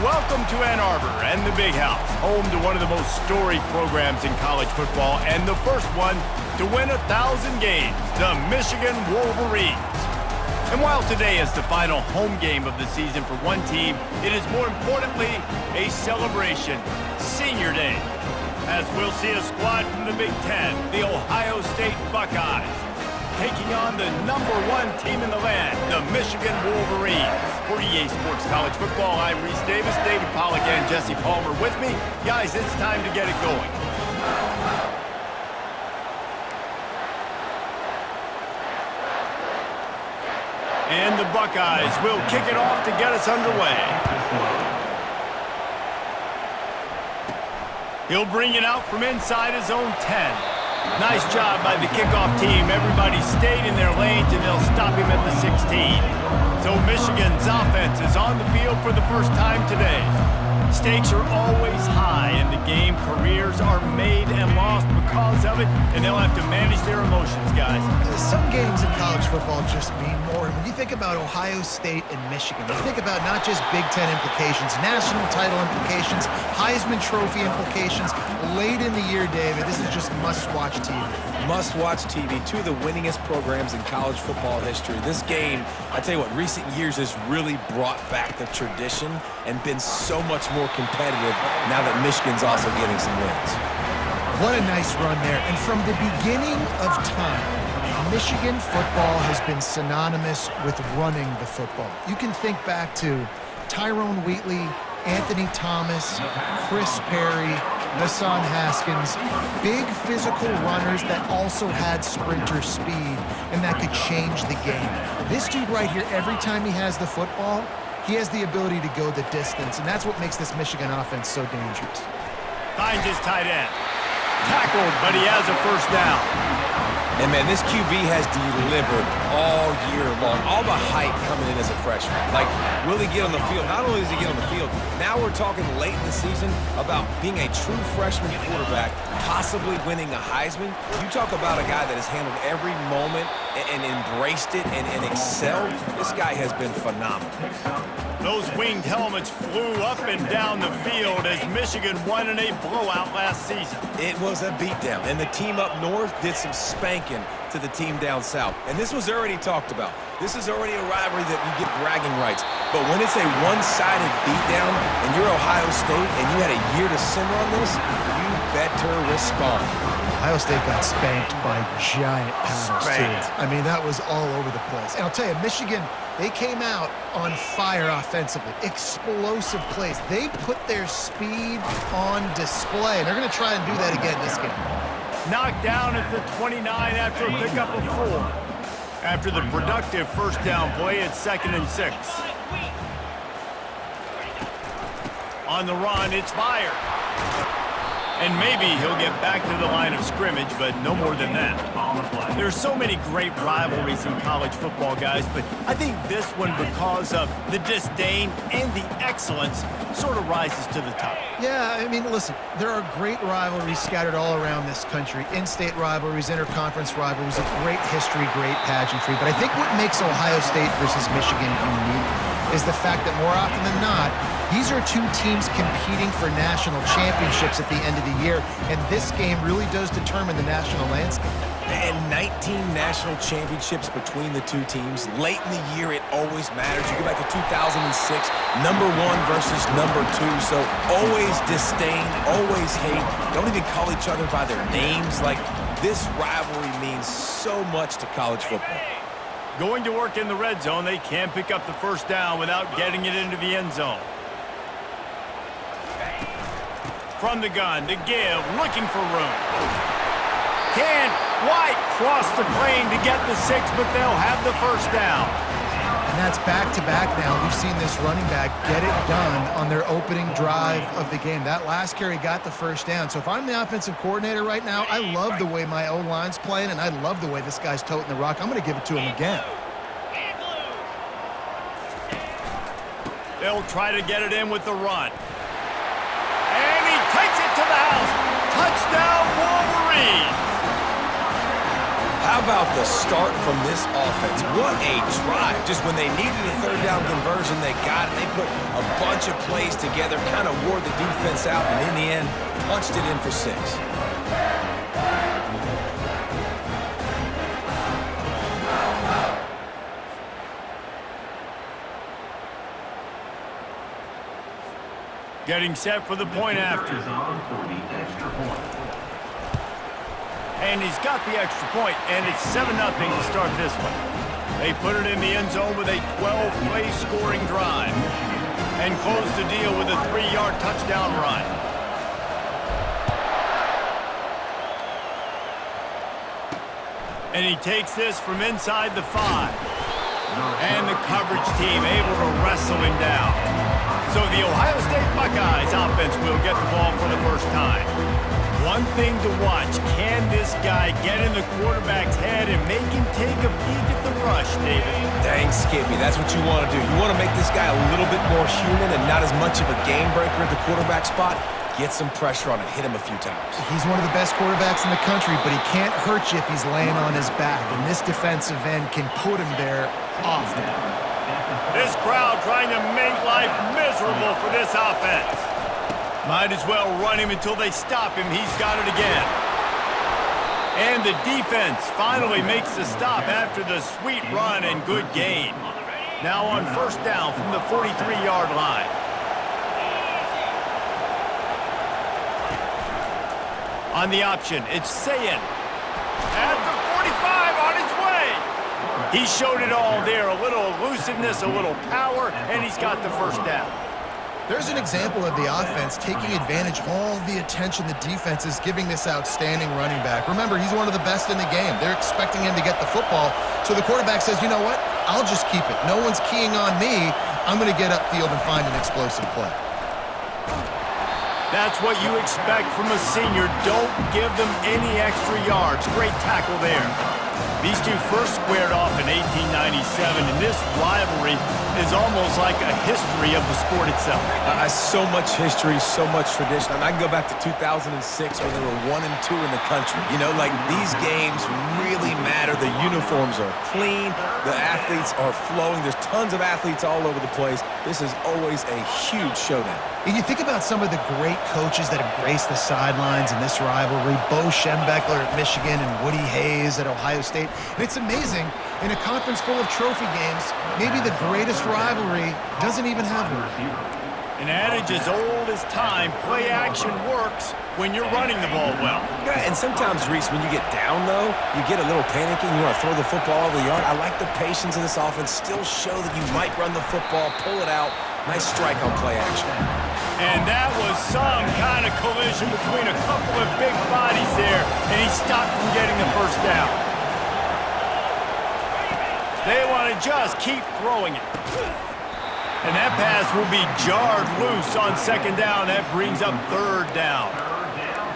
Welcome to Ann Arbor and the Big House, home to one of the most storied programs in college football and the first one to win 1,000 games, the Michigan Wolverines. And while today is the final home game of the season for one team, it is more importantly a celebration, Senior Day, as we'll see a squad from the Big Ten, the Ohio State Buckeyes, taking on the #1 team in the land, the Michigan Wolverines. For EA Sports College Football, I'm Reese Davis, David Pollack, and Jesse Palmer with me. Guys, it's time to get it going. And the Buckeyes will kick it off to get us underway. He'll bring it out from inside his own 10. Nice job by the kickoff team. Everybody stayed in their lanes, and they'll stop him at the 16. So Michigan's offense is on the field for the first time today. Stakes are always high in the game. Careers are made and lost because of it, and they'll have to manage their emotions, guys. Some games in college football just mean more. When you think about Ohio State and Michigan, you think about not just Big Ten implications, national title implications, Heisman Trophy implications. Late in the year, David, this is just must-watch TV. Must-watch TV. Two of the winningest programs in college football history. This game, I tell you what, recent years has really brought back the tradition and been so much more competitive now that Michigan's also getting some wins. What a nice run there. And from the beginning of time, Michigan football has been synonymous with running the football. You can think back to Tyrone Wheatley, Anthony Thomas, Chris Perry, Hassan Haskins, big physical runners that also had sprinter speed and that could change the game. This dude right here, every time he has the football, he has the ability to go the distance, and that's what makes this Michigan offense so dangerous. Finds his tight end. Tackled, but he has a first down. And, man, this QB has delivered all year long. All the hype coming in as a freshman. Like, will he get on the field? Not only does he get on the field, now we're talking late in the season about being a true freshman quarterback, possibly winning a Heisman. You talk about a guy that has handled every moment and embraced it and excelled. This guy has been phenomenal. Those winged helmets flew up and down the field as Michigan won in a blowout last season. It was a beatdown, and the team up north did some spanking to the team down south. And this was already talked about. This is already a rivalry that you get bragging rights. But when it's a one-sided beatdown and you're Ohio State and you had a year to simmer on this, you better respond. Ohio State got spanked by giant paddles, too. I mean, that was all over the place. And I'll tell you, Michigan, they came out on fire offensively. Explosive plays. They put their speed on display, and they're going to try and do that again this game. Knocked down at the 29 after a pickup of 4. After the productive first down play, it's 2nd and 6. On the run, it's fired. And maybe he'll get back to the line of scrimmage, but no more than that. There's so many great rivalries in college football, guys, but I think this one, because of the disdain and the excellence, sort of rises to the top. Yeah, I mean, listen, there are great rivalries scattered all around this country. In-state rivalries, interconference rivalries, of great history, great pageantry. But I think what makes Ohio State versus Michigan unique is the fact that more often than not, these are two teams competing for national championships at the end of the year, and this game really does determine the national landscape. And 19 national championships between the two teams. Late in the year, it always matters. You go back to 2006, #1 versus #2. So always disdain, always hate. Don't even call each other by their names. Like, this rivalry means so much to college football. Going to work in the red zone, they can't pick up the first down without getting it into the end zone. From the gun to give, looking for room. Can't quite cross the plane to get the 6, but they'll have the first down. And that's back-to-back now. We've seen this running back get it done on their opening drive of the game. That last carry got the first down. So if I'm the offensive coordinator right now, I love the way my O-line's playing, and I love the way this guy's toting the rock. I'm going to give it to him again. They'll try to get it in with the run. And he takes it to the house. Touchdown, Wolverines. How about the start from this offense? What a drive. Just when they needed a third down conversion, they got it. They put a bunch of plays together, kind of wore the defense out, and in the end, punched it in for 6. Getting set for the point after. And he's got the extra point, and it's 7-0 to start this one. They put it in the end zone with a 12-play scoring drive and close the deal with a 3-yard touchdown run. And he takes this from inside the 5. And the coverage team able to wrestle him down. So the Ohio State Buckeyes offense will get the ball for the first time. One thing to watch, can this guy get in the quarterback's head and make him take a peek at the rush, David? Dang, Skippy, that's what you want to do. You want to make this guy a little bit more human and not as much of a game breaker at the quarterback spot. Get some pressure on it, hit him a few times. He's one of the best quarterbacks in the country, but he can't hurt you if he's laying on his back, and this defensive end can put him there often. This crowd trying to make life miserable for this offense. Might as well run him until they stop him. He's got it again. And the defense finally makes the stop after the sweet run and good gain. Now on first down from the 43-yard line. On the option, it's Sayin. At the 45, on his way. He showed it all there. A little elusiveness, a little power, and he's got the first down. There's an example of the offense taking advantage of all the attention the defense is giving this outstanding running back. Remember, he's one of the best in the game. They're expecting him to get the football, so the quarterback says, you know what? I'll just keep it. No one's keying on me. I'm going to get upfield and find an explosive play. That's what you expect from a senior. Don't give them any extra yards. Great tackle there. These two first squared off in 1897, and this rivalry is almost like a history of the sport itself. So much history, so much tradition. I can go back to 2006 when they were 1 and 2 in the country. You know, like these games really matter. The uniforms are clean. The athletes are flowing. There's tons of athletes all over the place. This is always a huge showdown. And you think about some of the great coaches that have graced the sidelines in this rivalry. Bo Schembechler at Michigan and Woody Hayes at Ohio State. And it's amazing, in a conference full of trophy games, maybe the greatest rivalry doesn't even have one. An adage as old as time, play action works when you're running the ball well. Yeah, and sometimes, Reese, when you get down, though, you get a little panicky and you want to throw the football over the yard. I like the patience of this offense. Still show that you might run the football, pull it out. Nice strike on play action. And that was some kind of collision between a couple of big bodies there, and he stopped from getting the first down. They want to just keep throwing it. And that pass will be jarred loose on second down. That brings up third down.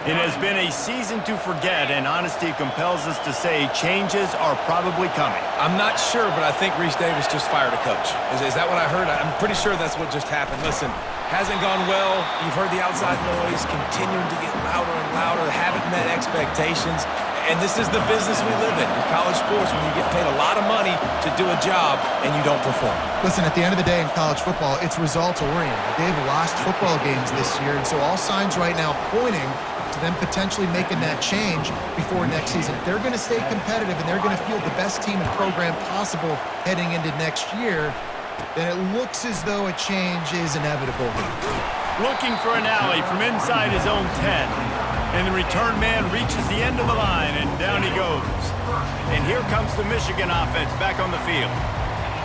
It has been a season to forget, and honesty compels us to say changes are probably coming. I'm not sure, but I think Reese Davis just fired a coach. Is that what I heard? I'm pretty sure that's what just happened. Listen, hasn't gone well. You've heard the outside noise, continuing to get louder and louder, haven't met expectations. And this is the business we live in college sports, when you get paid a lot of money to do a job and you don't perform. Listen, at the end of the day in college football, it's results-oriented. They've lost football games this year, and so all signs right now pointing to them potentially making that change before next season. If they're going to stay competitive and they're going to field the best team and program possible heading into next year, then it looks as though a change is inevitable. Looking for an alley from inside his own 10. And the return man reaches the end of the line, and down he goes. And here comes the Michigan offense back on the field.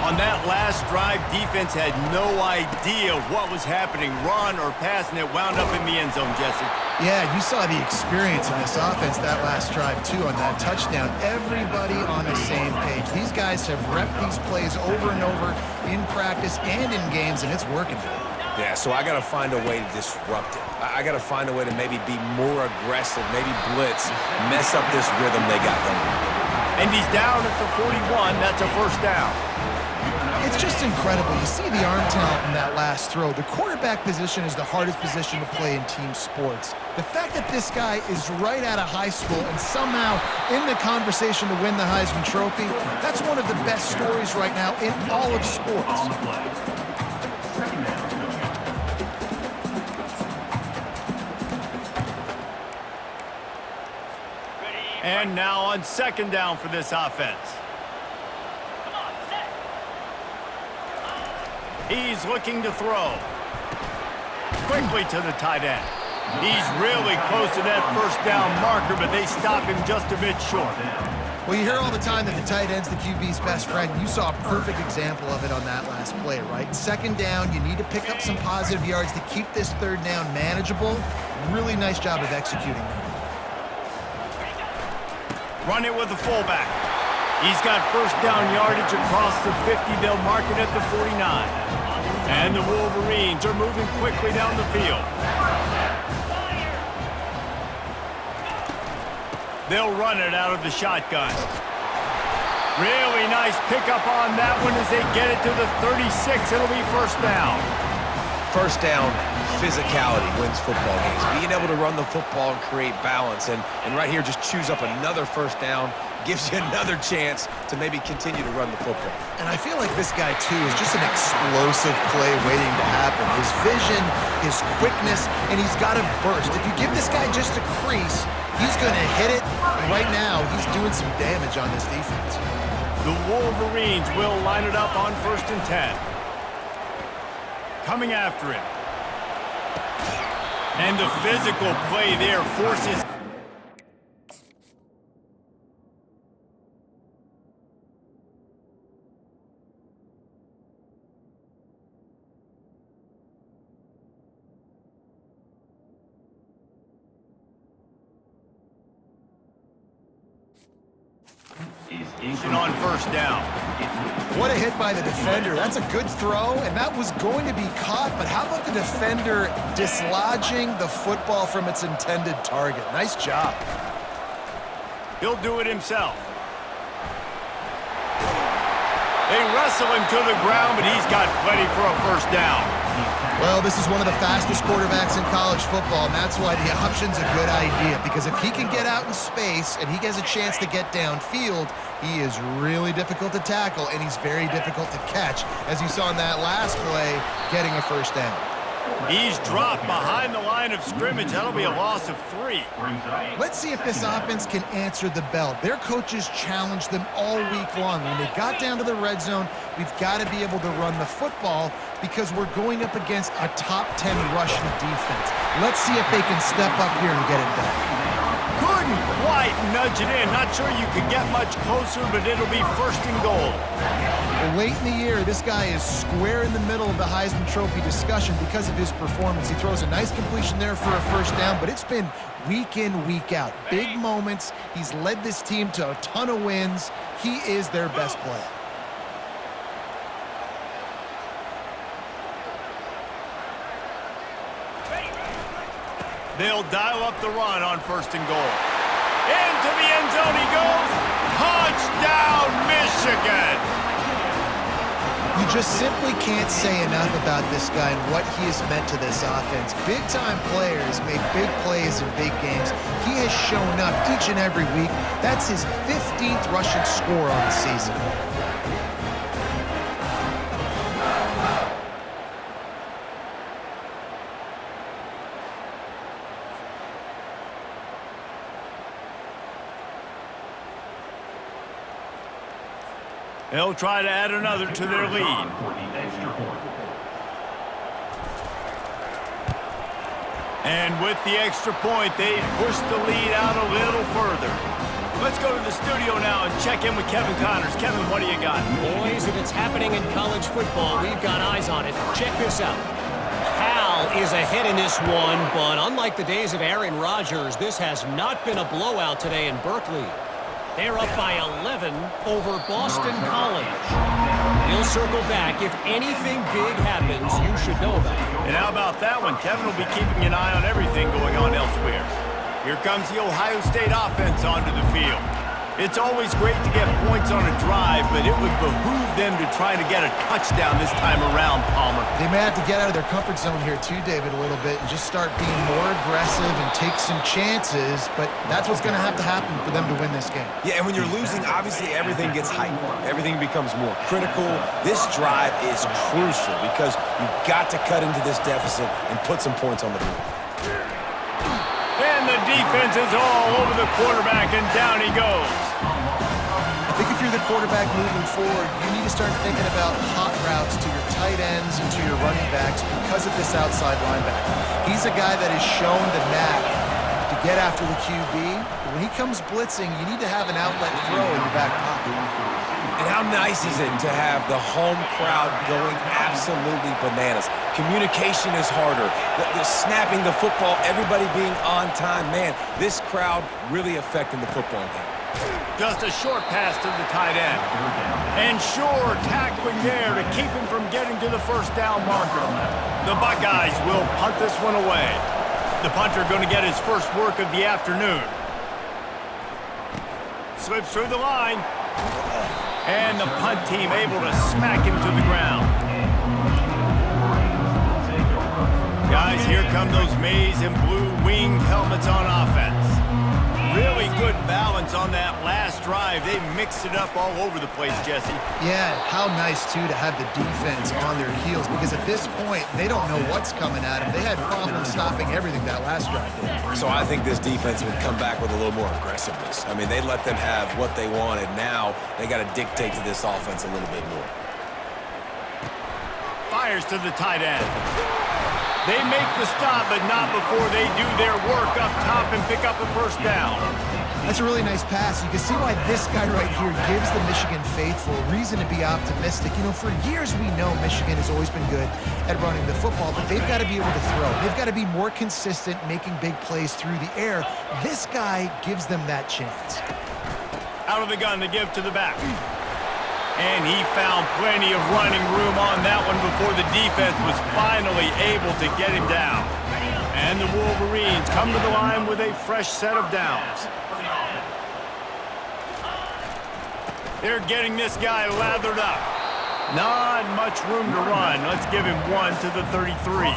On that last drive, defense had no idea what was happening, run or pass, and it wound up in the end zone, Jesse. Yeah, you saw the experience in this offense that last drive, too, on that touchdown. Everybody on the same page. These guys have repped these plays over and over in practice and in games, and it's working. Yeah, so I got to find a way to disrupt it. I got to find a way to maybe be more aggressive, maybe blitz, mess up this rhythm they got going. And he's down at the 41. That's a first down. It's just was incredible. You see the arm talent in that last throw. The quarterback position is the hardest position to play in team sports. The fact that this guy is right out of high school and somehow in the conversation to win the Heisman Trophy, that's one of the best stories right now in all of sports. And now on second down for this offense. He's looking to throw. Quickly to the tight end. He's really close to that first down marker, but they stop him just a bit short. Well, you hear all the time that the tight end's the QB's best friend. You saw a perfect example of it on that last play, right? Second down, you need to pick up some positive yards to keep this third down manageable. Really nice job of executing that. Run it with the fullback. He's got first down yardage across the 50. They'll mark it at the 49. And the Wolverines are moving quickly down the field. They'll run it out of the shotgun. Really nice pickup on that one as they get it to the 36. It'll be first down. First down, physicality wins football games. Being able to run the football and create balance. And right here, just choose up another first down, gives you another chance to maybe continue to run the football. And I feel like this guy, too, is just an explosive play waiting to happen. His vision, his quickness, and he's got a burst. If you give this guy just a crease, he's going to hit it. And right now, he's doing some damage on this defense. The Wolverines will line it up on 1st and 10. Coming after him. And the physical play there forces... on first down. What a hit by the defender. That's a good throw, and that was going to be caught, but how about the defender dislodging the football from its intended target? Nice job. He'll do it himself. They wrestle him to the ground, but he's got plenty for a first down. Well, this is one of the fastest quarterbacks in college football, and that's why the option's a good idea, because if he can get out in space and he has a chance to get downfield, he is really difficult to tackle, and he's very difficult to catch, as you saw in that last play, getting a first down. He's dropped behind the line of scrimmage. That'll be a loss of 3. Let's see if this offense can answer the bell. Their coaches challenged them all week long. When they got down to the red zone, we've got to be able to run the football because we're going up against a top 10 rushing defense. Let's see if they can step up here and get it done. Couldn't quite nudge it in. Not sure you could get much closer, but it'll be 1st and goal. Well, late in the year, this guy is square in the middle of the Heisman Trophy discussion because of his performance. He throws a nice completion there for a first down, but it's been week in, week out. Big moments. He's led this team to a ton of wins. He is their best player. They'll dial up the run on 1st and goal. Into the end zone he goes. Touchdown, Michigan! You just simply can't say enough about this guy and what he has meant to this offense. Big-time players make big plays in big games. He has shown up each and every week. That's his 15th rushing score on the season. They'll try to add another to their lead. And with the extra point, they push the lead out a little further. Let's go to the studio now and check in with Kevin Connors. Kevin, what do you got? Boys, if it's happening in college football, we've got eyes on it. Check this out. Cal is ahead in this one, but unlike the days of Aaron Rodgers, this has not been a blowout today in Berkeley. They're up by 11 over Boston College. He'll circle back. If anything big happens, you should know about it. And how about that one? Kevin will be keeping an eye on everything going on elsewhere. Here comes the Ohio State offense onto the field. It's always great to get points on a drive, but it would behoove them to try to get a touchdown this time around, Palmer. They may have to get out of their comfort zone here too, David, a little bit and just start being more aggressive and take some chances, but that's what's going to have to happen for them to win this game. Yeah, and when you're losing, obviously everything gets heightened. Everything becomes more critical. This drive is crucial because you've got to cut into this deficit and put some points on the board. And the defense is all over the quarterback, and down he goes. I think if you're the quarterback moving forward, you need to start thinking about hot routes to your tight ends and to your running backs because of this outside linebacker. He's a guy that has shown the knack to get after the QB. But when he comes blitzing, you need to have an outlet throw in your back pocket. And how nice is it to have the home crowd going absolutely bananas? Communication is harder. The snapping the football, everybody being on time. Man, this crowd really affecting the football game. Just a short pass to the tight end. And sure, tackling there to keep him from getting to the first down marker. The Buckeyes will punt this one away. The punter going to get his first work of the afternoon. Slips through the line. And the punt team able to smack him to the ground. Guys, here come those maize and blue winged helmets on offense. Really good balance on that last drive. They mixed it up all over the place, Jesse. Yeah, how nice, too, to have the defense on their heels because at this point, they don't know what's coming at them. They had problems stopping everything that last drive did. So I think this defense would come back with a little more aggressiveness. I mean, they let them have what they wanted. Now they got to dictate to this offense a little bit more. Fires to the tight end. They make the stop, but not before they do their work up top and pick up a first down. That's a really nice pass. You can see why this guy right here gives the Michigan faithful reason to be optimistic. You know, for years we know Michigan has always been good at running the football, but they've got to be able to throw. They've got to be more consistent making big plays through the air. This guy gives them that chance. Out of the gun to give to the back. And he found plenty of running room on that one before the defense was finally able to get him down. And the Wolverines come to the line with a fresh set of downs. They're getting this guy lathered up. Not much room to run. Let's give him one to the 33.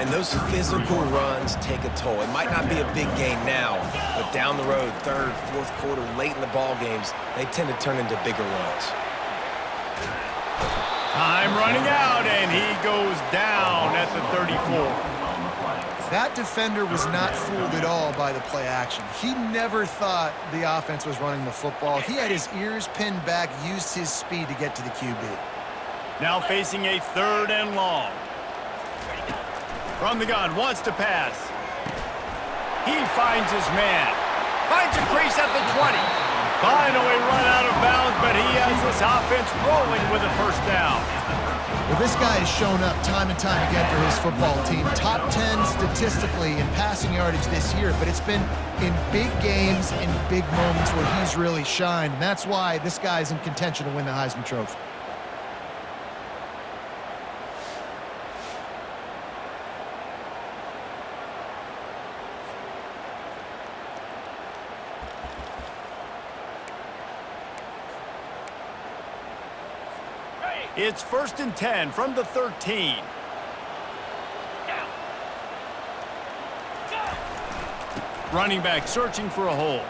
And those physical runs take a toll. It might not be a big game now, but down the road, third, fourth quarter, late in the ball games, they tend to turn into bigger runs. Time running out, and he goes down at the 34. That defender was not fooled at all by the play action. He never thought the offense was running the football. He had his ears pinned back, used his speed to get to the QB. Now facing a third and long. From the gun, wants to pass. He finds his man. Finds a crease at the 20. Finally run out of bounds, but he has this offense rolling with a first down. Well, this guy has shown up time and time again for his football team. Top 10 statistically in passing yardage this year, but it's been in big games, in big moments where he's really shined. And that's why this guy's in contention to win the Heisman Trophy. It's 1st and 10 from the 13. Running back searching for a hole.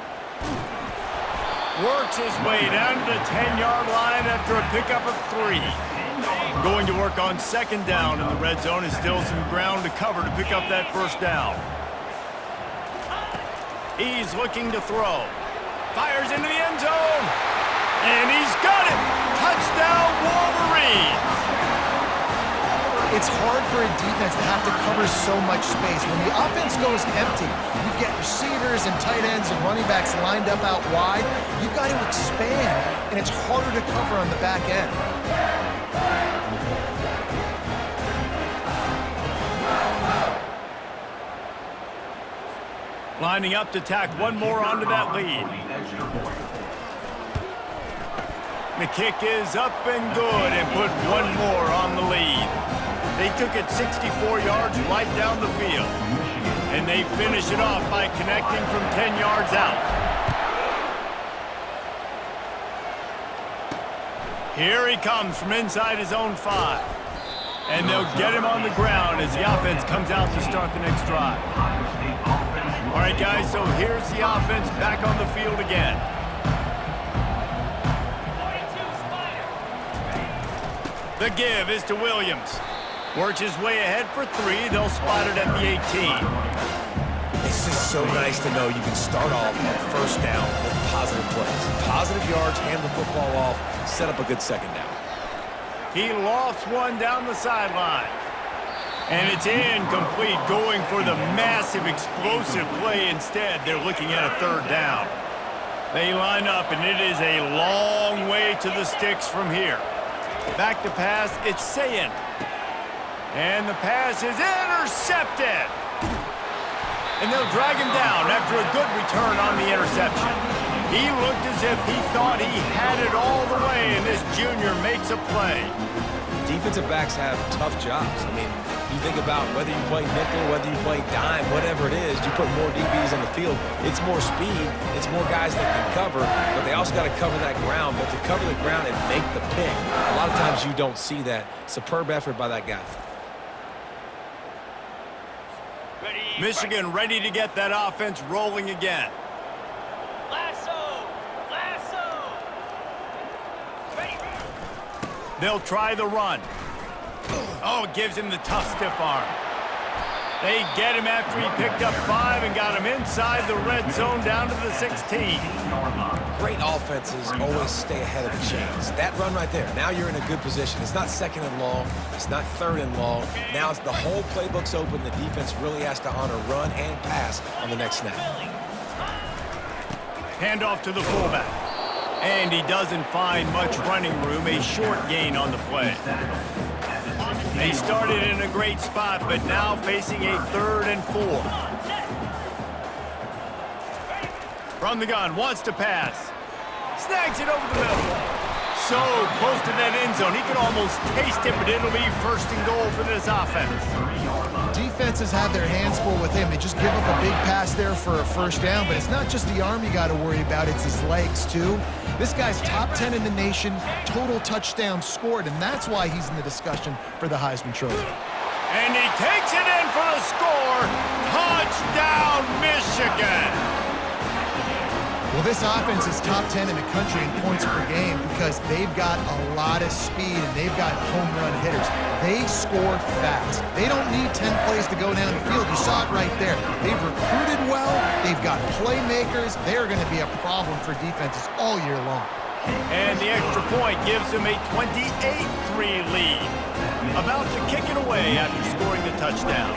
Works his way down to the 10-yard line after a pickup of 3. Going to work on second down in the red zone is still some ground to cover to pick up that first down. He's looking to throw. Fires into the end zone. And he's got it! Touchdown, Wolverines! It's hard for a defense to have to cover so much space. When the offense goes empty, you get receivers and tight ends and running backs lined up out wide. You've got to expand, and it's harder to cover on the back end. Lining up to tack one more onto that lead. The kick is up and good and put one more on the lead. They took it 64 yards right down the field. And they finish it off by connecting from 10 yards out. Here he comes from inside his own 5. And they'll get him on the ground as the offense comes out to start the next drive. All right, guys, so here's the offense back on the field again. The give is to Williams. Works his way ahead for 3. They'll spot it at the 18. It's just so nice to know you can start off on first down with positive plays. Positive yards, hand the football off, set up a good second down. He lofts one down the sideline. And it's incomplete, going for the massive explosive play instead. They're looking at a 3rd down. They line up, and it is a long way to the sticks from here. Back to pass, it's Sayin. And the pass is intercepted. And they'll drag him down after a good return on the interception. He looked as if he thought he had it all the way, and this junior makes a play. Defensive backs have tough jobs. I mean, you think about whether you play nickel, whether you play dime, whatever it is, you put more DBs on the field. It's more speed. It's more guys that can cover, but they also got to cover that ground. But to cover the ground and make the pick, a lot of times you don't see that. Superb effort by that guy. Michigan ready to get that offense rolling again. They'll try the run. Oh, it gives him the tough stiff arm. They get him after he picked up 5 and got him inside the red zone down to the 16. Great offenses always stay ahead of the chains. That run right there, now you're in a good position. It's not 2nd and long. It's not 3rd and long. Now it's the whole playbook's open. The defense really has to honor run and pass on the next snap. Hand off to the fullback. And he doesn't find much running room. A short gain on the play. They started in a great spot, but now facing a 3rd and 4. From the gun, wants to pass. Snags it over the middle. So close to that end zone. He can almost taste it, but it'll be 1st and goal for this offense. Defenses have their hands full with him. They just give up a big pass there for a 1st down, but it's not just the arm you got to worry about, it's his legs too. This guy's top 10 in the nation, total touchdowns scored, and that's why he's in the discussion for the Heisman Trophy. And he takes it in for the score. Touchdown, Michigan. Well, this offense is top 10 in the country in points per game because they've got a lot of speed and they've got home run hitters. They score fast. They don't need 10 plays to go down the field. You saw it right there. They've recruited well. They've got playmakers. They're going to be a problem for defenses all year long. And the extra point gives them a 28-3 lead. About to kick it away after scoring the touchdown.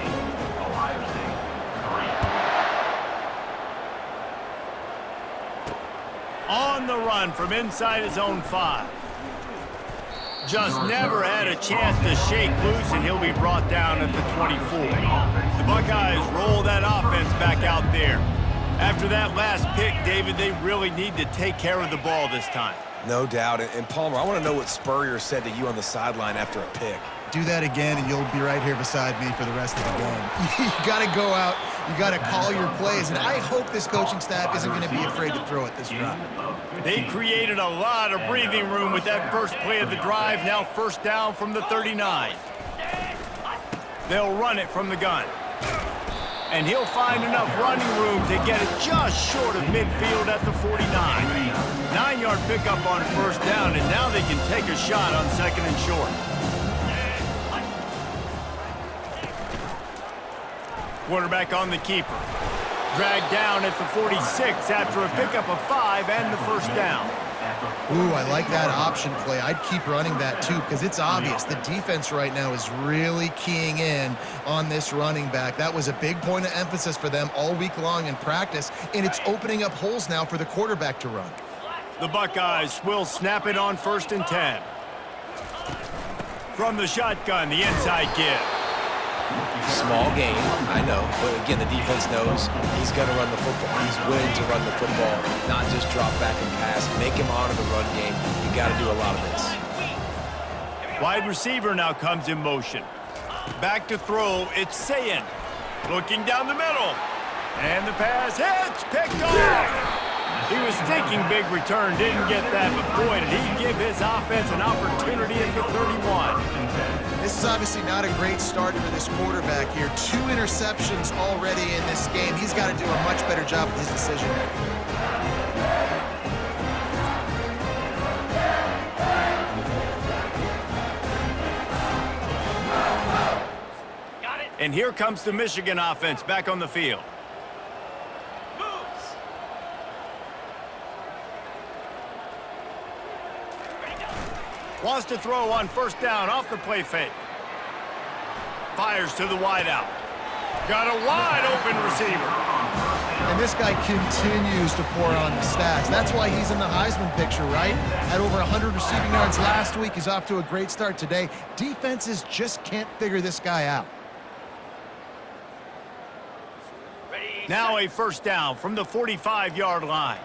On the run from inside his own 5. Just never had a chance to shake loose, and he'll be brought down at the 24. The Buckeyes roll that offense back out there. After that last pick, David, they really need to take care of the ball this time. No doubt. And Palmer, I want to know what Spurrier said to you on the sideline after a pick. Do that again, and you'll be right here beside me for the rest of the game. You got to go out. You got to call your plays, and I hope this coaching staff isn't going to be afraid to throw it this drive. They created a lot of breathing room with that first play of the drive. Now 1st down from the 39. They'll run it from the gun. And he'll find enough running room to get it just short of midfield at the 49. 9-yard pickup on 1st down, and now they can take a shot on 2nd and short. Quarterback on the keeper. Dragged down at the 46 after a pickup of 5 and the 1st down. Ooh, I like that option play. I'd keep running that too because it's obvious the defense right now is really keying in on this running back. That was a big point of emphasis for them all week long in practice, and it's opening up holes now for the quarterback to run. The Buckeyes will snap it on 1st and 10. From the shotgun, the inside give. Small game, I know, but again, the defense knows he's going to run the football. He's willing to run the football, not just drop back and pass. Make him honor the run game. You got to do a lot of this. Wide receiver now comes in motion. Back to throw, it's Sayin. Looking down the middle. And the pass hits, picked off. He was thinking big return, didn't get that, but boy, did he give his offense an opportunity at the 31. This is obviously not a great start for this quarterback here. 2 interceptions already in this game. He's got to do a much better job with his decision making. And here comes the Michigan offense back on the field. Wants to throw on first down off the play fake. Fires to the wideout. Got a wide open receiver. And this guy continues to pour on the stats. That's why he's in the Heisman picture, right? Had over 100 receiving yards last week. He's off to a great start today. Defenses just can't figure this guy out. Now a first down from the 45-yard line.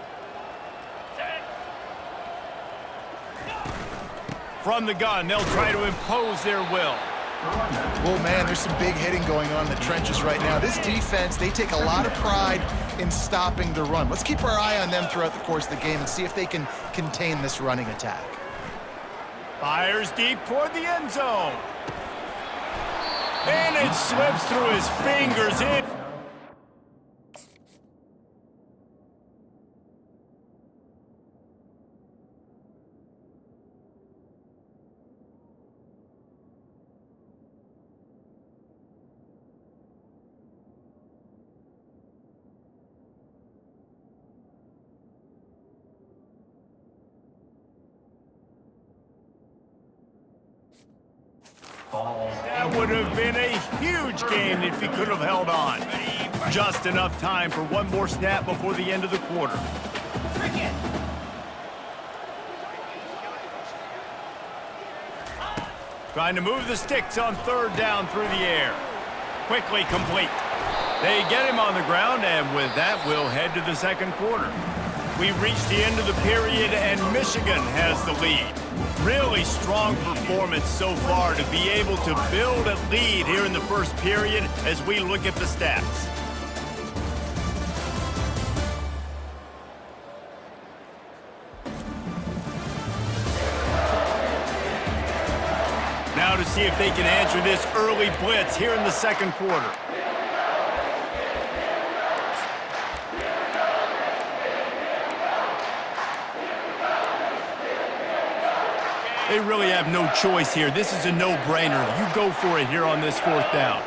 From the gun, they'll try to impose their will. Oh, man, there's some big hitting going on in the trenches right now. This defense, they take a lot of pride in stopping the run. Let's keep our eye on them throughout the course of the game and see if they can contain this running attack. Fires deep toward the end zone. And it slips through his fingers in. That would have been a huge gain if he could have held on. Just enough time for one more snap before the end of the quarter. Trying to move the sticks on third down through the air. Quickly complete. They get him on the ground, and with that, we'll head to the second quarter. We've reached the end of the period, and Michigan has the lead. Really strong performance so far to be able to build a lead here in the first period as we look at the stats. Now to see if they can answer this early blitz here in the second quarter. They really have no choice here. This is a no-brainer. You go for it here on this fourth down.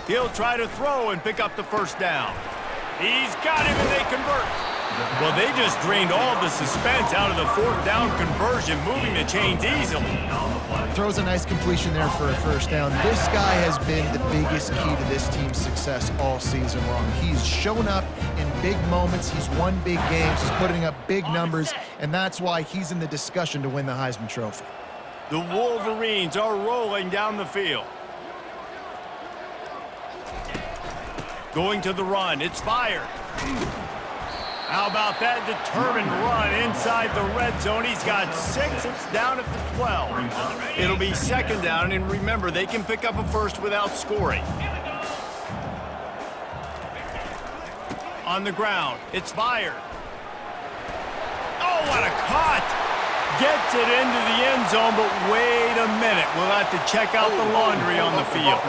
He'll try to throw and pick up the first down. He's got him, and they convert. Well, they just drained all the suspense out of the fourth down conversion, moving the chains easily. Throws a nice completion there for a first down. This guy has been the biggest key to this team's success all season long. He's shown up in big moments. He's won big games. He's putting up big numbers, and that's why he's in the discussion to win the Heisman Trophy. The Wolverines are rolling down the field. Going to the run. It's fired. How about that determined run inside the red zone? He's got 6. It's down at the 12. It'll be second down, and remember, they can pick up a first without scoring. On the ground. It's fired. Oh, what a cut! Gets it into the end zone, but wait a minute. We'll have to check out the laundry on the field.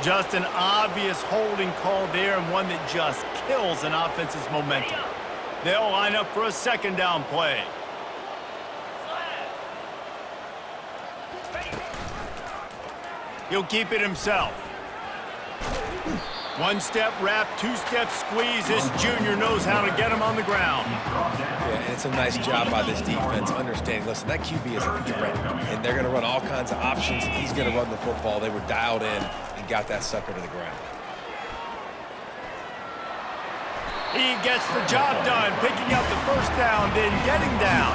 Just an obvious holding call there, and one that just kills an offense's momentum. They'll line up for a second down play. He'll keep it himself. One-step wrap, two-step squeeze. This junior knows how to get him on the ground. Yeah, and it's a nice job by this defense understanding, listen, that QB is a threat, and they're going to run all kinds of options. He's going to run the football. They were dialed in and got that sucker to the ground. He gets the job done, picking up the first down, then getting down.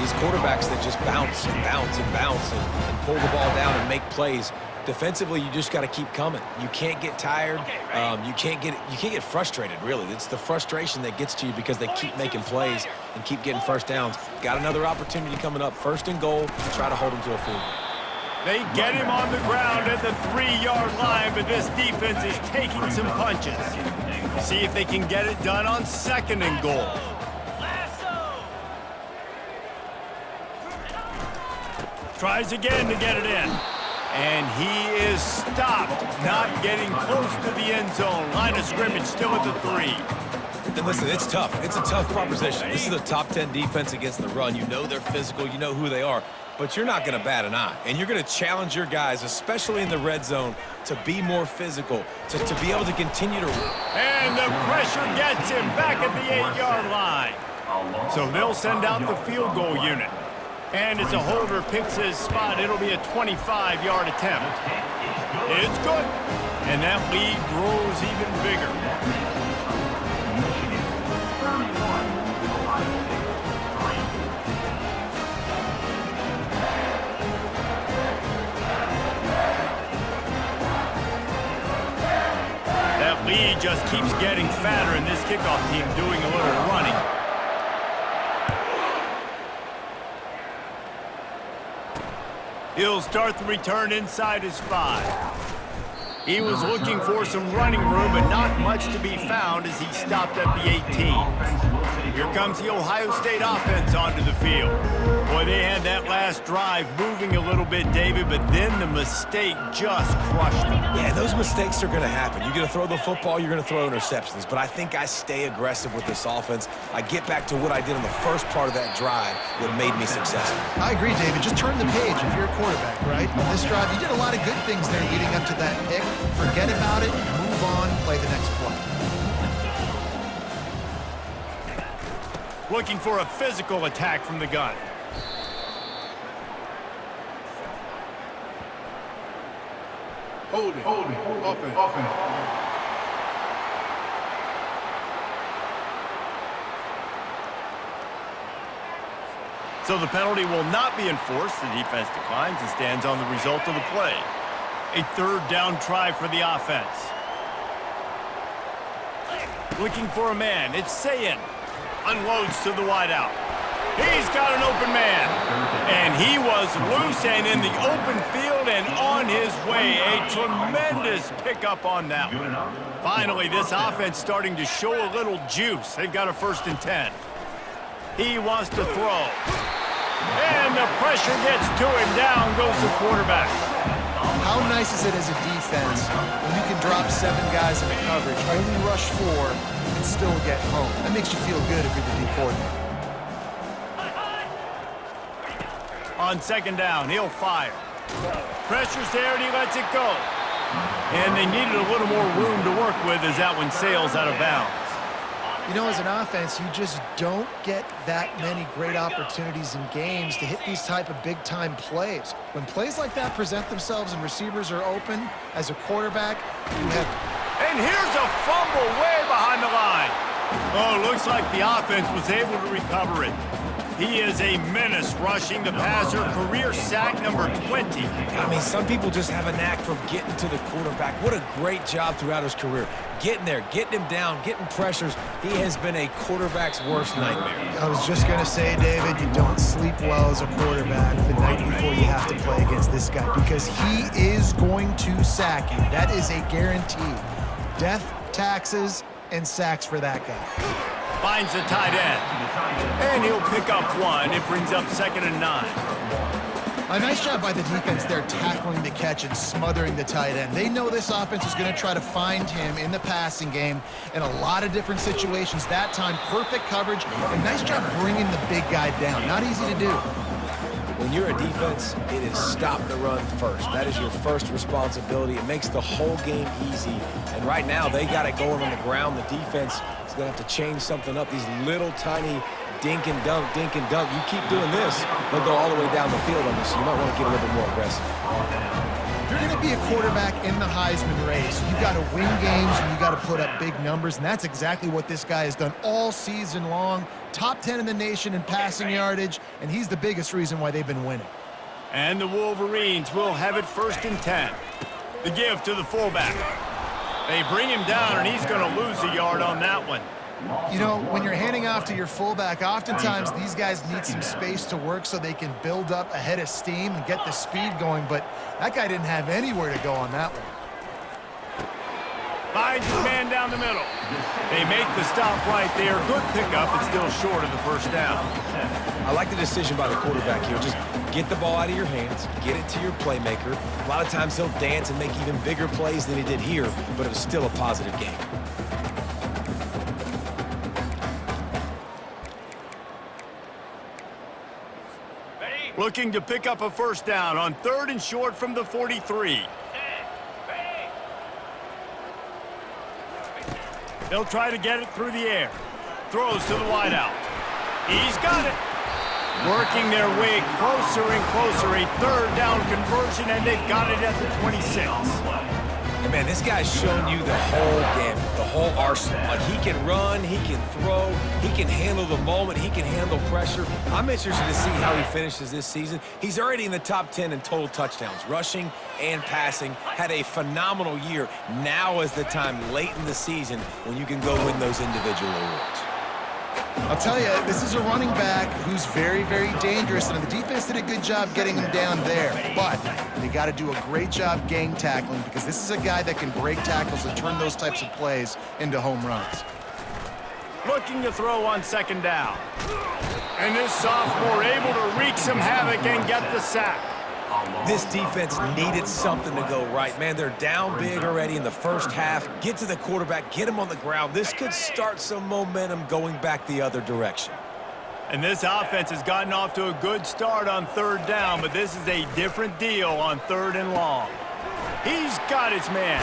These quarterbacks that just bounce and bounce and bounce and pull the ball down and make plays. Defensively, you just got to keep coming. You can't get tired. You can't get frustrated, really. It's the frustration that gets to you because they keep making plays and keep getting first downs. Got another opportunity coming up. First and goal. Try to hold them to a field goal. They get him on the ground at the 3-yard line, but this defense is taking some punches. See if they can get it done on 2nd and goal. Tries again to get it in. And he is stopped, not getting close to the end zone. Line of scrimmage still at the 3. And listen, it's tough. It's a tough proposition. This is a top 10 defense against the run. You know they're physical. You know who they are. But you're not going to bat an eye. And you're going to challenge your guys, especially in the red zone, to be more physical, to be able to continue to... And the pressure gets him back at the 8-yard line. So they'll send out the field goal unit. And as a holder picks his spot, it'll be a 25-yard attempt. It's good. And that lead grows even bigger. That lead just keeps getting fatter, and this kickoff team doing a little running. He'll start the return inside his 5. He was looking for some running room, but not much to be found as he stopped at the 18. Here comes the Ohio State offense onto the field. Boy, they had that last drive moving a little bit, David, but then the mistake just crushed them. Yeah, those mistakes are going to happen. You're going to throw the football, you're going to throw interceptions. But I think I stay aggressive with this offense. I get back to what I did in the first part of that drive that made me successful. I agree, David. Just turn the page if you're a quarterback, right? On this drive, you did a lot of good things there leading up to that pick. Forget about it, move on, play the next play. Looking for a physical attack from the gun. Holding. Offense. So the penalty will not be enforced. The defense declines and stands on the result of the play. A 3rd down try for the offense. Looking for a man. It's Sayin. Unloads to the wideout. He's got an open man. And he was loose and in the open field and on his way. A tremendous pickup on that one. Finally, this offense starting to show a little juice. They've got a 1st and 10. He wants to throw. And the pressure gets to him. Down goes the quarterback. How nice is it as a defense when you can drop 7 guys in the coverage, only rush 4, and still get home? That makes you feel good if you're the D coordinator. On 2nd down, he'll fire. Pressure's there, and he lets it go. And they needed a little more room to work with as that one sails out of bounds. You know, as an offense, you just don't get that many great opportunities in games to hit these type of big-time plays. When plays like that present themselves and receivers are open, as a quarterback, you have... And here's a fumble way behind the line. Oh, looks like the offense was able to recover it. He is a menace rushing the passer, career sack number 20. I mean, some people just have a knack for getting to the quarterback. What a great job throughout his career. Getting there, getting him down, getting pressures. He has been a quarterback's worst nightmare. I was just going to say, David, you don't sleep well as a quarterback the night before you have to play against this guy because he is going to sack you. That is a guarantee. Death, taxes, and sacks for that guy. Finds the tight end. And he'll pick up 1. It brings up 2nd and 9. A nice job by the defense there tackling the catch and smothering the tight end. They know this offense is going to try to find him in the passing game in a lot of different situations. That time, perfect coverage, and nice job bringing the big guy down. Not easy to do. When you're a defense, it is stop the run first. That is your first responsibility. It makes the whole game easy. And right now, they got it going on the ground. The defense is going to have to change something up. These little tiny dink and dunk. You keep doing this, they'll go all the way down the field on this. So you might want to get a little bit more aggressive. If you're going to be a quarterback in the Heisman race, you got to win games and you got to put up big numbers, and that's exactly what this guy has done all season long. Top 10 in the nation in passing yardage, and he's the biggest reason why they've been winning. And the Wolverines will have it 1st and 10. The give to the fullback. They bring him down, and he's going to lose a yard on that one. You know, when you're handing off to your fullback, oftentimes these guys need some space to work so they can build up a head of steam and get the speed going, but that guy didn't have anywhere to go on that one. Finds his man down the middle. They make the stop right there. Good pickup, but still short of the first down. I like the decision by the quarterback here. Just get the ball out of your hands, get it to your playmaker. A lot of times he'll dance and make even bigger plays than he did here, but it was still a positive game. Looking to pick up a first down on 3rd and short from the 43. They'll try to get it through the air. Throws to the wideout. He's got it. Working their way closer and closer. A 3rd down conversion, and they've got it at the 26. And man, this guy's shown you the whole gamut, the whole arsenal. Like, he can run, he can throw, he can handle the moment, he can handle pressure. I'm interested to see how he finishes this season. He's already in the top 10 in total touchdowns, rushing and passing. Had a phenomenal year. Now is the time late in the season when you can go win those individual awards. I'll tell you, this is a running back who's very, very dangerous, and the defense did a good job getting him down there. But they got to do a great job gang tackling, because this is a guy that can break tackles and turn those types of plays into home runs. Looking to throw on 2nd down. And this sophomore able to wreak some havoc and get the sack. This defense needed something to go right. Man, they're down big already in the first half. Get to the quarterback, get him on the ground. This could start some momentum going back the other direction. And this offense has gotten off to a good start on 3rd down, but this is a different deal on 3rd and long. He's got his man.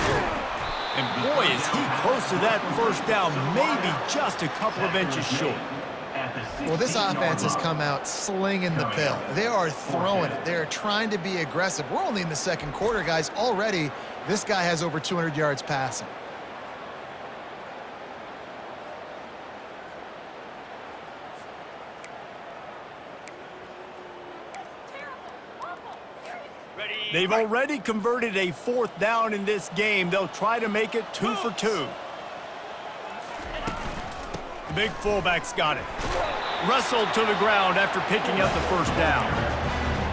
And boy, is he close to that first down, maybe just a couple of inches short. Well, this offense has come out slinging the pill. They are throwing it. They are trying to be aggressive. We're only in the 2nd quarter, guys. Already, this guy has over 200 yards passing. They've already converted a 4th down in this game. They'll try to make it 2 for 2. Big fullback's got it. Wrestled to the ground after picking up the first down.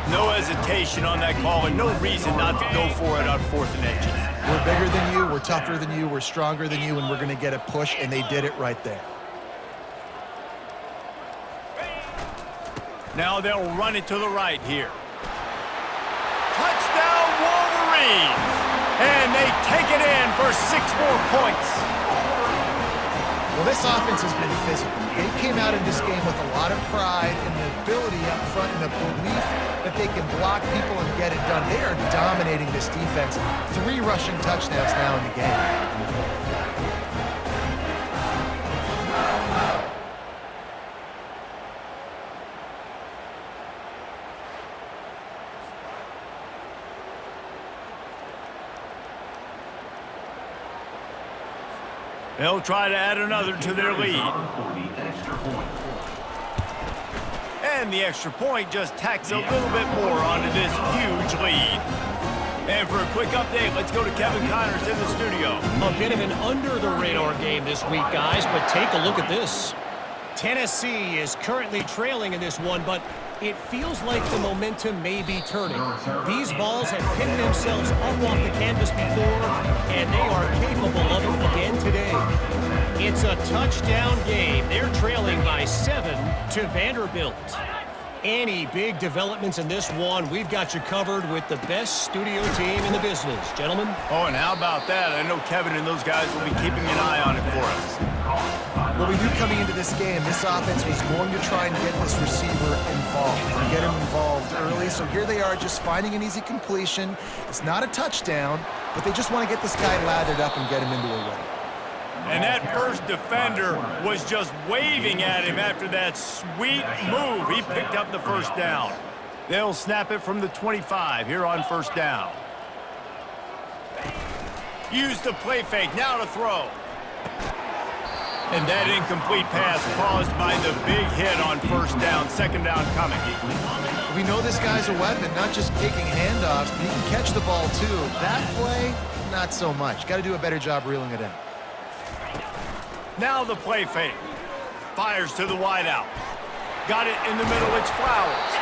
No hesitation on that call, and no reason not to go for it on 4th and inches. We're bigger than you, we're tougher than you, we're stronger than you, and we're going to get a push, and they did it right there. Now they'll run it to the right here. Touchdown, Wolverines! And they take it in for 6 more points. Well, this offense has been physical. They came out in this game with a lot of pride and the ability up front and the belief that they can block people and get it done. They are dominating this defense. 3 rushing touchdowns now in the game. They'll try to add another to their lead. And the extra point just tacks a little bit more onto this huge lead. And for a quick update, let's go to Kevin Connors in the studio. A bit of an under-the-radar game this week, guys, but take a look at this. Tennessee is currently trailing in this one, but it feels like the momentum may be turning. These Vols have pinned themselves up off the canvas before, and they are capable of it again today. It's a touchdown game. They're trailing by 7 to Vanderbilt. Any big developments in this one, we've got you covered with the best studio team in the business. Gentlemen? Oh, and how about that? I know Kevin and those guys will be keeping an eye on it for us. Well, we knew coming into this game, this offense was going to try and get this receiver involved and get him involved early. So here they are just finding an easy completion. It's not a touchdown, but they just want to get this guy lathered up and get him into a win. And that first defender was just waving at him after that sweet move. He picked up the first down. They'll snap it from the 25 here on first down. Use the play fake, now to throw. And that incomplete pass caused by the big hit on first down. 2nd down coming. We know this guy's a weapon, not just taking handoffs, but he can catch the ball too. That play, not so much. Got to do a better job reeling it in. Now the play fake. Fires to the wideout. Got it in the middle, it's Flowers.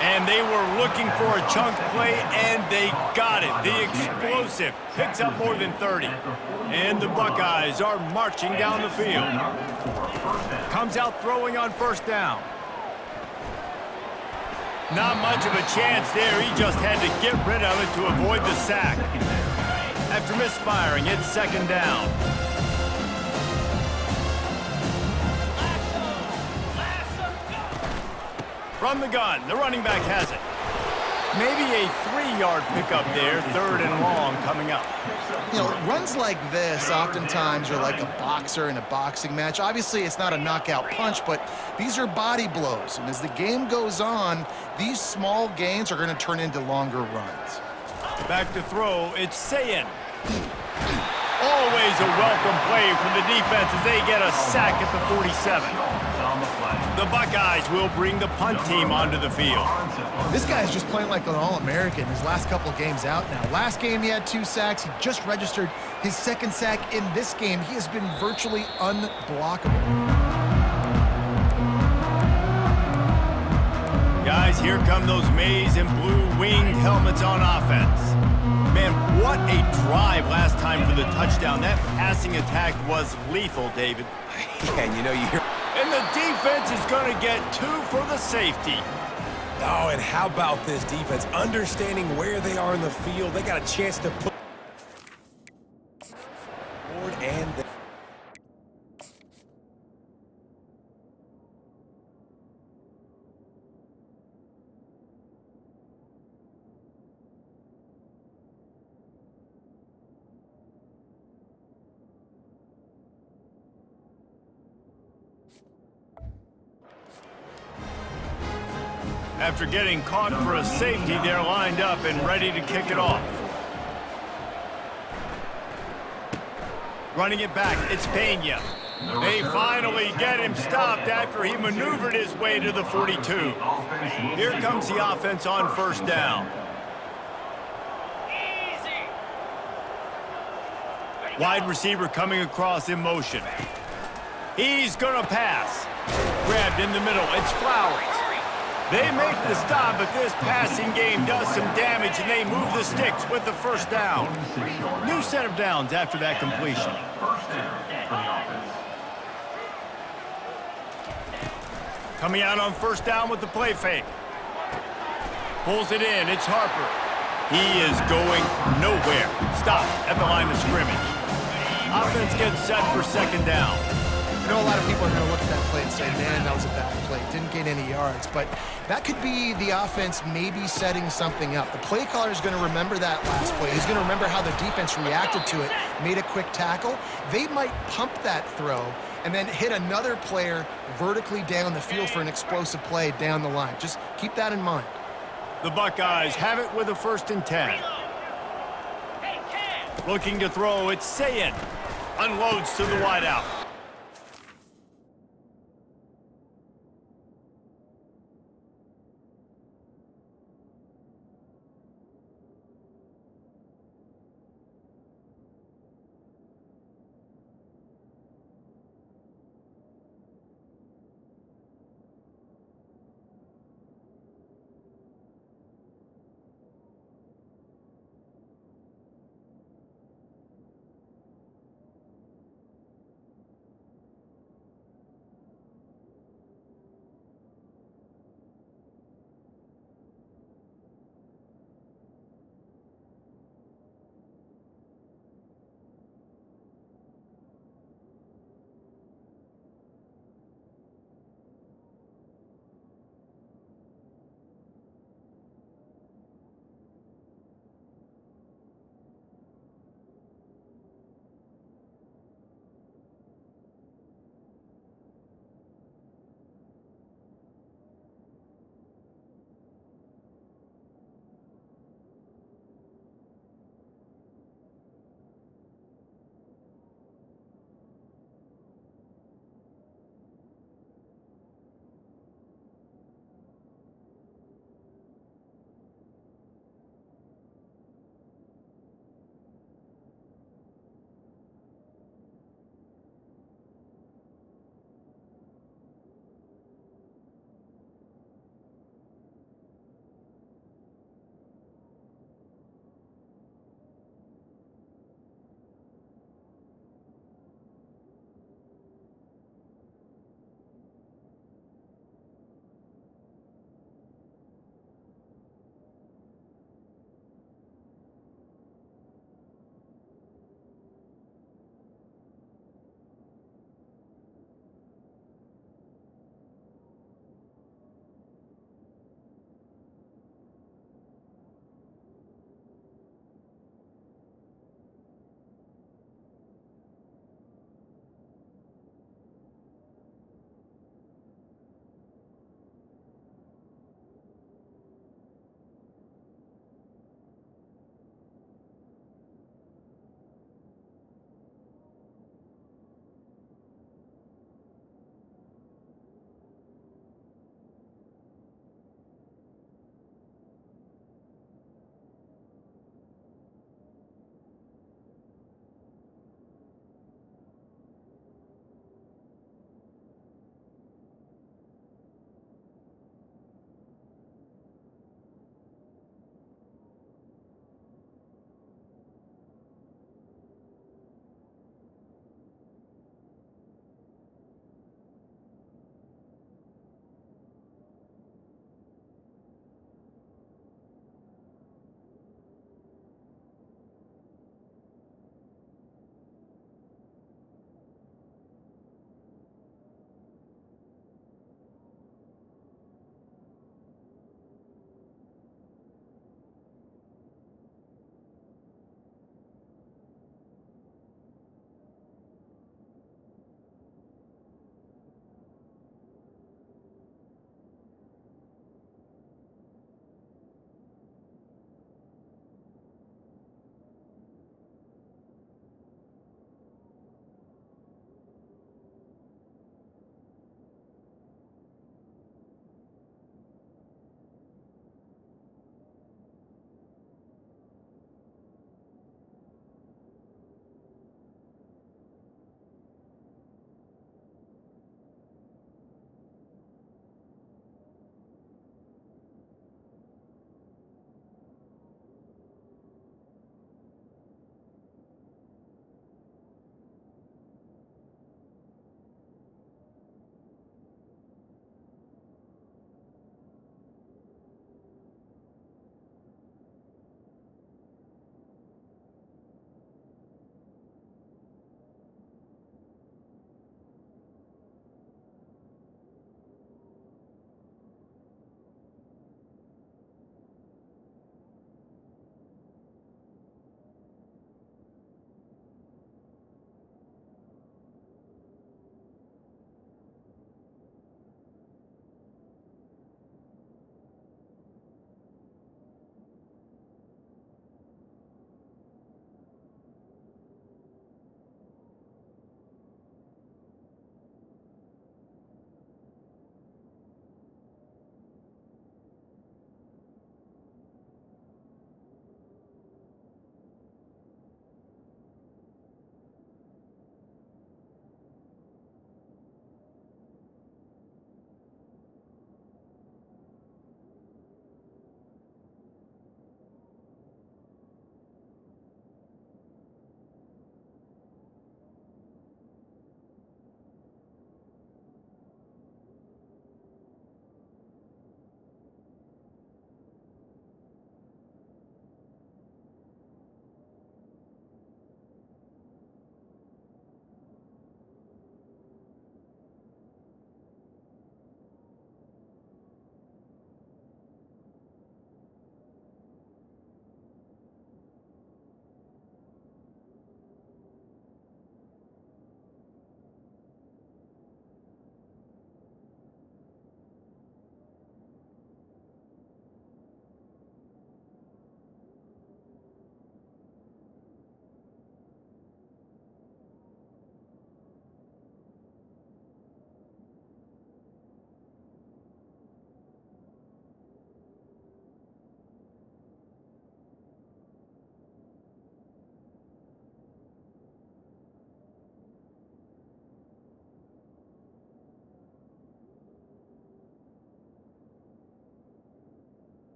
And they were looking for a chunk play, and they got it. The explosive picks up more than 30. And the Buckeyes are marching down the field. Comes out throwing on first down. Not much of a chance there. He just had to get rid of it to avoid the sack. After misfiring, it's second down. From the gun, the running back has it. Maybe a 3-yard pickup there, third and long coming up. You know, runs like this oftentimes are like a boxer in a boxing match. Obviously, it's not a knockout punch, but these are body blows. And as the game goes on, these small gains are going to turn into longer runs. Back to throw, it's Sayin. Always a welcome play from the defense as they get a sack at the 47. The Buckeyes will bring the punt team onto the field. This guy's just playing like an All-American his last couple of games out now. Last game he had 2 sacks. He just registered his 2nd sack in this game. He has been virtually unblockable. Guys, here come those maize and blue winged helmets on offense. Man, what a drive last time for the touchdown. That passing attack was lethal, David. And you know, you hear... And the defense is going to get 2 for the safety. Oh, and how about this defense? Understanding where they are in the field. They got a chance to put... forward and... After getting caught for a safety, they're lined up and ready to kick it off. Running it back, it's Pena. They finally get him stopped after he maneuvered his way to the 42. Here comes the offense on first down. Wide receiver coming across in motion. He's gonna pass. Grabbed in the middle, it's Flowers. They make the stop, but this passing game does some damage, and they move the sticks with the first down. New set of downs after that completion. Coming out on first down with the play fake. Pulls it in, it's Harper. He is going nowhere. Stop at the line of scrimmage. Offense gets set for second down. I know a lot of people are going to look at that play and say, man, that was a bad play. Didn't gain any yards. But that could be the offense maybe setting something up. The play caller is going to remember that last play. He's going to remember how the defense reacted to it, made a quick tackle. They might pump that throw and then hit another player vertically down the field for an explosive play down the line. Just keep that in mind. The Buckeyes have it with a 1st and 10. Looking to throw, it's Sayin. Unloads to the wideout.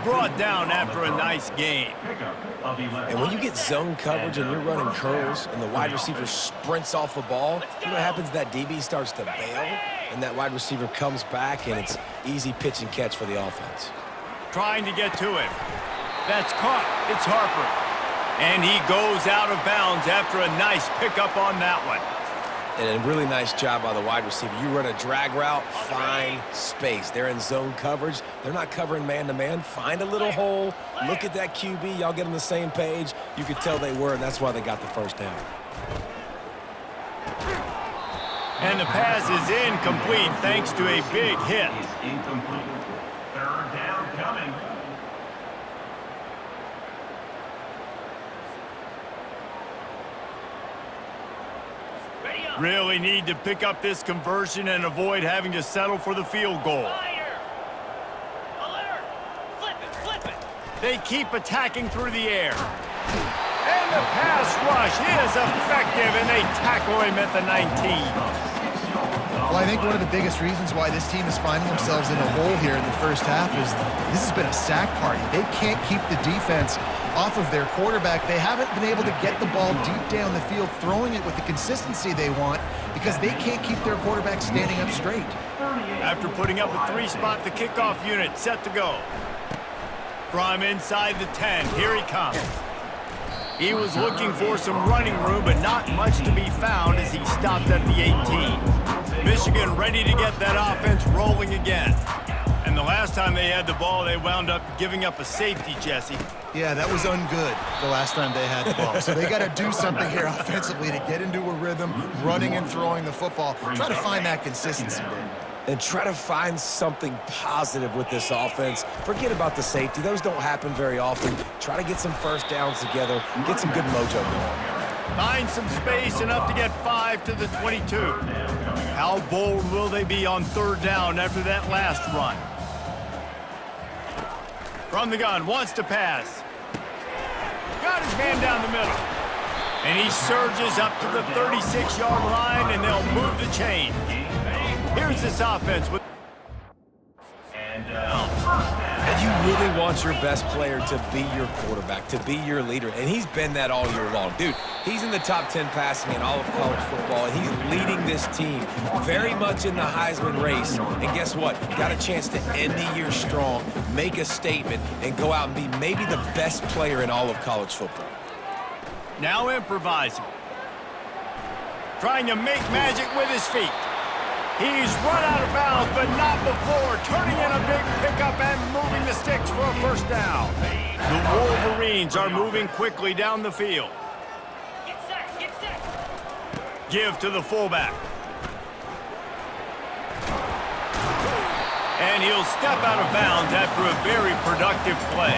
brought down after a nice game. And when you get zone coverage and you're running curls and the wide receiver sprints off the ball, you know what happens? That DB starts to bail, and that wide receiver comes back, and it's easy pitch and catch for the offense. Trying to get to him. That's caught. It's Harper. And he goes out of bounds after a nice pickup on that one. And a really nice job by the wide receiver. You run a drag route, find space. They're in zone coverage. They're not covering man-to-man. Find a little hole. Look at that QB. Y'all get on the same page. You could tell they were, and that's why they got the first down. And the pass is incomplete thanks to a big hit. Incomplete. Third down coming. Really need to pick up this conversion and avoid having to settle for the field goal. They keep attacking through the air. And the pass rush is effective, and they tackle him at the 19. Well, I think one of the biggest reasons why this team is finding themselves in a hole here in the first half is this has been a sack party. They can't keep the defense off of their quarterback. They haven't been able to get the ball deep down the field, throwing it with the consistency they want because they can't keep their quarterback standing up straight. After putting up a 3-spot, the kickoff unit set to go. From inside the 10, here he comes. He was looking for some running room, but not much to be found as he stopped at the 18. Michigan ready to get that offense rolling again. And the last time they had the ball, they wound up giving up a safety, Jesse. Yeah, that was ungood the last time they had the ball. So they got to do something here offensively to get into a rhythm, running and throwing the football. Try to find that consistency there. And try to find something positive with this offense. Forget about the safety. Those don't happen very often. Try to get some first downs together. Get some good mojo going. Find some space, enough to get 5 to the 22. How bold will they be on third down after that last run? From the gun, wants to pass. Got his man down the middle. And he surges up to the 36-yard line, and they'll move the chain. Here's this offense with... And you really want your best player to be your quarterback, to be your leader. And he's been that all year long. Dude, he's in the top 10 passing in all of college football, and he's leading this team very much in the Heisman race. And guess what? Got a chance to end the year strong, make a statement, and go out and be maybe the best player in all of college football. Now improvising. Trying to make magic with his feet. He's run out of bounds, but not before turning in a big pickup and moving the sticks for a first down. The Wolverines are moving quickly down the field. Get set. Give to the fullback. And he'll step out of bounds after a very productive play.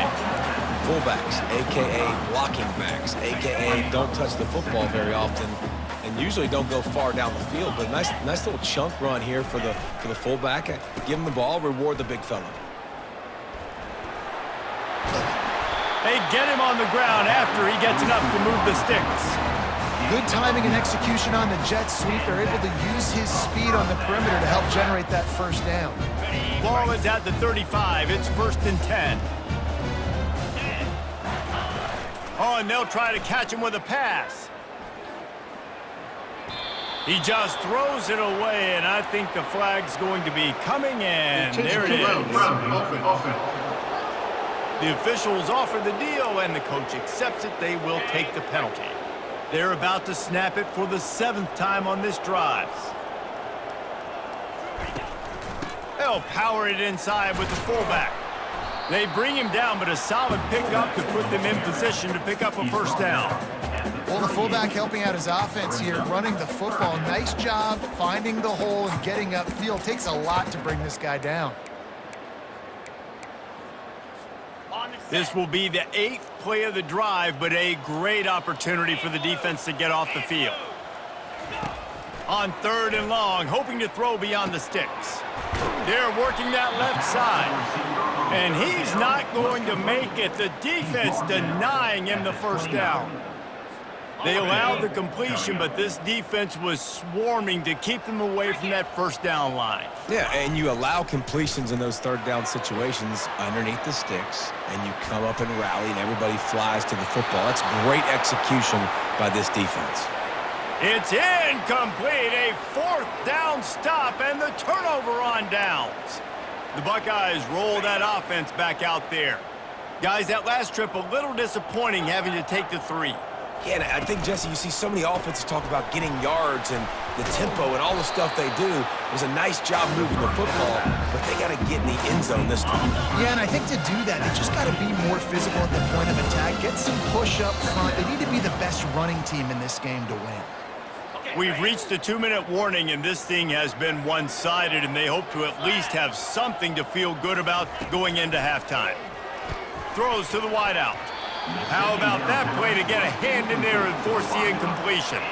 Fullbacks, a.k.a. blocking backs, a.k.a. don't touch the football very often, and usually don't go far down the field. But nice little chunk run here for the fullback. Give him the ball, reward the big fella. They get him on the ground after he gets enough to move the sticks. Good timing and execution on the jet sweep. They're able to use his speed on the perimeter to help generate that first down. Ball is at the 35. It's 1st and 10. Oh, and they'll try to catch him with a pass. He just throws it away, and I think the flag's going to be coming in. There it is. The officials offer the deal, and the coach accepts it. They will take the penalty. They're about to snap it for the 7th time on this drive. They'll power it inside with the fullback. They bring him down, but a solid pickup to put them in position to pick up a first down. Well, the fullback helping out his offense here, running the football. Nice job finding the hole and getting upfield. Takes a lot to bring this guy down. This will be the 8th play of the drive, but a great opportunity for the defense to get off the field. On 3rd and long, hoping to throw beyond the sticks. They're working that left side. And he's not going to make it. The defense denying him the first down. They allowed the completion, but this defense was swarming to keep them away from that first down line. Yeah, and you allow completions in those third down situations underneath the sticks, and you come up and rally, and everybody flies to the football. That's great execution by this defense. It's incomplete, a fourth down stop, and the turnover on downs. The Buckeyes roll that offense back out there. Guys, that last trip a little disappointing having to take the 3. Yeah, and I think, Jesse, you see so many offenses talk about getting yards and the tempo and all the stuff they do. It was a nice job moving the football, but they got to get in the end zone this time. Yeah, and I think to do that, they just got to be more physical at the point of attack, get some push up front. They need to be the best running team in this game to win. We've reached the 2-minute warning, and this thing has been one-sided, and they hope to at least have something to feel good about going into halftime. Throws to the wideout. How about that play to get a hand in there and force the incompletion?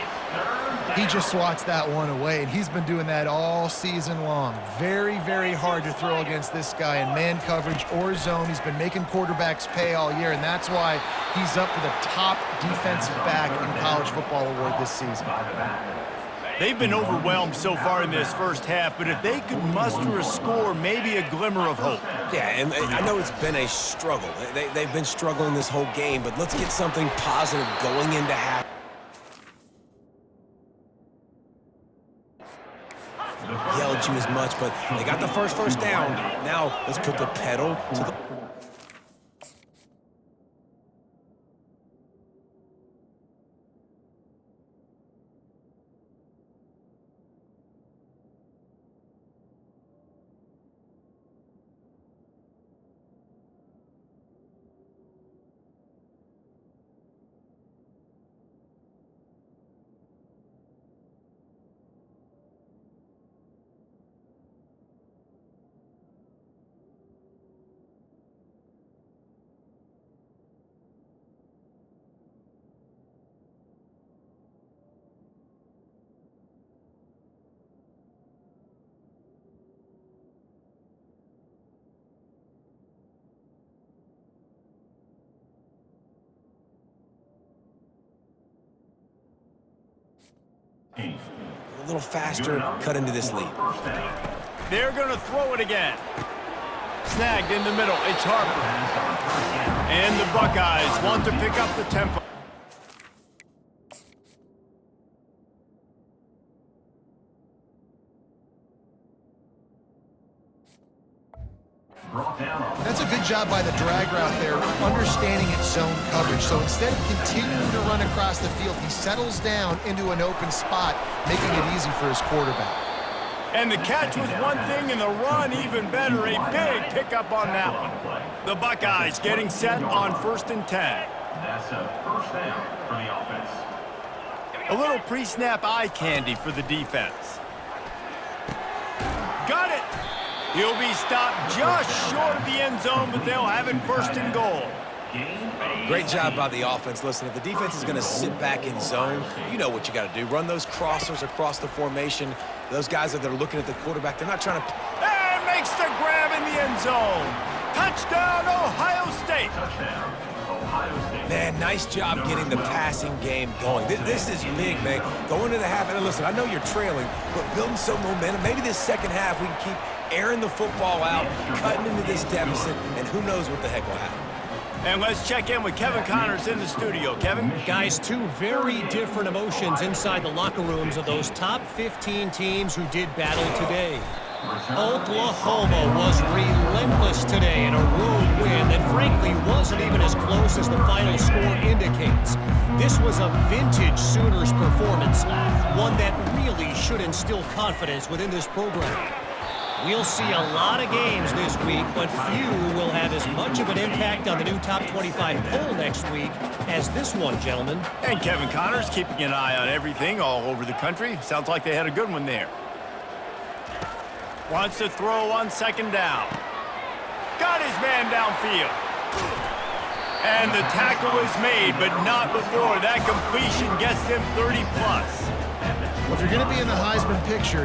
He just swats that one away, and he's been doing that all season long. Very, very hard to throw against this guy in man coverage or zone. He's been making quarterbacks pay all year, and that's why he's up for the top defensive back in college football award this season. They've been overwhelmed so far in this first half, but if they could muster a score, maybe a glimmer of hope. Yeah, and I know it's been a struggle. They've been struggling this whole game, but let's get something positive going into half. Yell at you as much, but they got the first down. Now let's put the pedal to the... A little faster, cut into this lead. They're going to throw it again. Snagged in the middle. It's Harper. And the Buckeyes want to pick up the tempo. That's a good job by the drag route there, understanding its zone coverage. So instead of continuing to run across the field, he settles down into an open spot, making it easy for his quarterback. And the catch was one thing, and the run even better. A big pickup on that one. The Buckeyes getting set on 1st and 10. That's a first down for the offense. A little pre-snap eye candy for the defense. Got it. He'll be stopped just short of the end zone, but they'll have it 1st and goal. Great job by the offense. Listen, if the defense is going to sit back in zone, you know what you got to do. Run those crossers across the formation. Those guys that are looking at the quarterback, they're not trying to... And makes the grab in the end zone. Touchdown, Ohio State. Touchdown, Ohio State. Man, nice job getting the passing game going. This is big, man. Going to the half, and listen, I know you're trailing, but building some momentum. Maybe this second half we can keep airing the football out, cutting into this deficit, and who knows what the heck will happen. And let's check in with Kevin Connors in the studio. Kevin? Guys, two very different emotions inside the locker rooms of those top 15 teams who did battle today. Oklahoma was relentless today in a road win that frankly wasn't even as close as the final score indicates. This was a vintage Sooners performance, one that really should instill confidence within this program. We'll see a lot of games this week, but few will have as much of an impact on the new top 25 poll next week as this one, gentlemen. And Kevin Connors keeping an eye on everything all over the country. Sounds like they had a good one there. Wants to throw on 2nd down. Got his man downfield. And the tackle is made, but not before that completion gets them 30+. Well, if you're going to be in the Heisman picture,